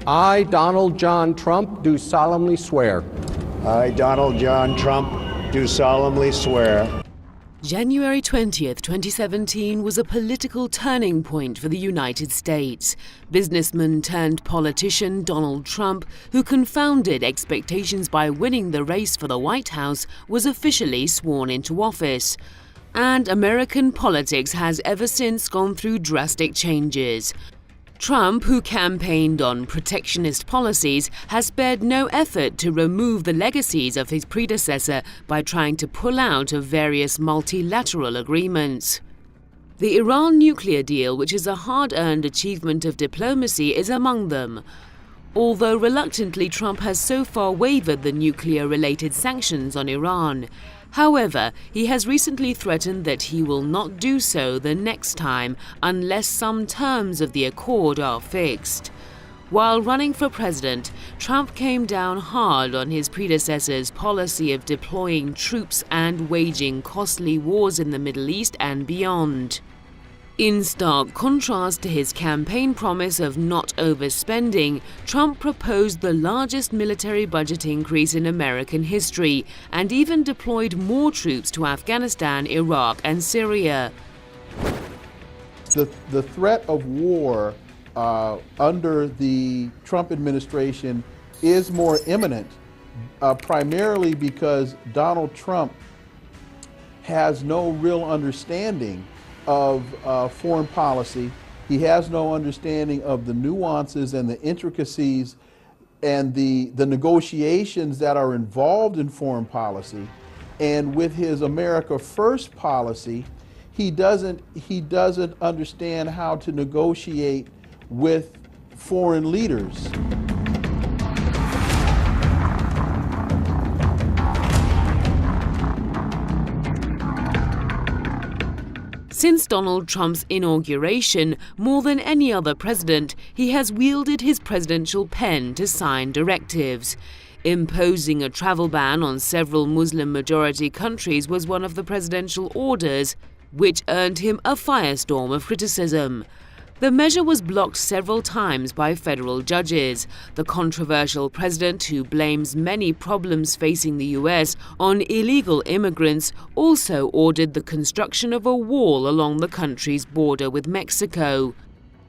I, Donald John Trump, do solemnly swear. I, Donald John Trump, do solemnly swear. January 20th, 2017 was a political turning point for the United States. Businessman turned politician Donald Trump, who confounded expectations by winning the race for the White House, was officially sworn into office. And American politics has ever since gone through drastic changes. Trump, who campaigned on protectionist policies, has spared no effort to remove the legacies of his predecessor by trying to pull out of various multilateral agreements. The Iran nuclear deal, which is a hard-earned achievement of diplomacy, is among them. Although reluctantly, Trump has so far waived the nuclear-related sanctions on Iran. However, he has recently threatened that he will not do so the next time unless some terms of the accord are fixed. While running for president, Trump came down hard on his predecessor's policy of deploying troops and waging costly wars in the Middle East and beyond. In stark contrast to his campaign promise of not overspending, Trump proposed the largest military budget increase in American history and even deployed more troops to Afghanistan, Iraq, and Syria. The threat of war under the Trump administration is more imminent, primarily because Donald Trump has no real understanding of foreign policy. He has no understanding of the nuances and the intricacies and the negotiations that are involved in foreign policy. And with his America First policy, he doesn't understand how to negotiate with foreign leaders. Since Donald Trump's inauguration, more than any other president, he has wielded his presidential pen to sign directives. Imposing a travel ban on several Muslim-majority countries was one of the presidential orders, which earned him a firestorm of criticism. The measure was blocked several times by federal judges. The controversial president, who blames many problems facing the U.S. on illegal immigrants, also ordered the construction of a wall along the country's border with Mexico.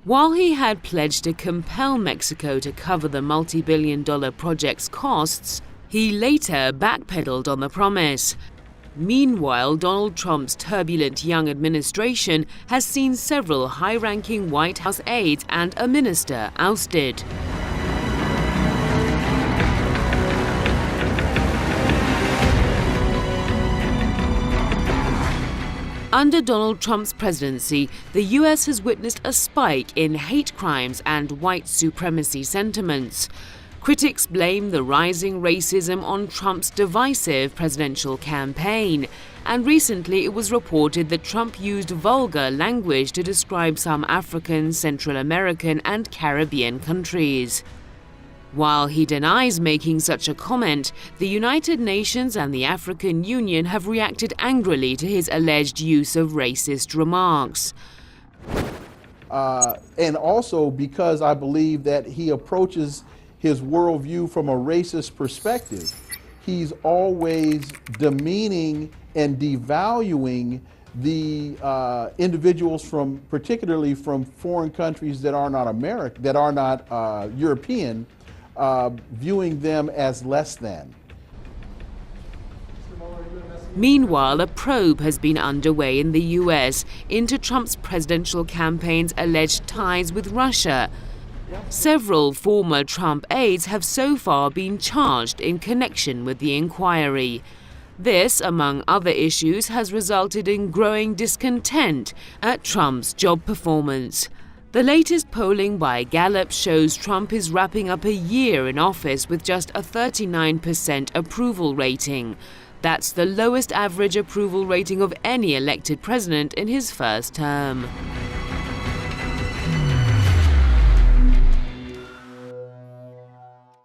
While he had pledged to compel Mexico to cover the multi-billion-dollar project's costs, he later backpedaled on the promise. Meanwhile, Donald Trump's turbulent young administration has seen several high-ranking White House aides and a minister ousted. Under Donald Trump's presidency, the U.S. has witnessed a spike in hate crimes and white supremacy sentiments. Critics blame the rising racism on Trump's divisive presidential campaign, and recently it was reported that Trump used vulgar language to describe some African, Central American, and Caribbean countries. While he denies making such a comment, the United Nations and the African Union have reacted angrily to his alleged use of racist remarks. And also because I believe that he approaches his worldview from a racist perspective. He's always demeaning and devaluing the individuals particularly from foreign countries that are not European, viewing them as less than. Meanwhile, a probe has been underway in the U.S. into Trump's presidential campaign's alleged ties with Russia. Several former Trump aides have so far been charged in connection with the inquiry. This, among other issues, has resulted in growing discontent at Trump's job performance. The latest polling by Gallup shows Trump is wrapping up a year in office with just a 39% approval rating. That's the lowest average approval rating of any elected president in his first term.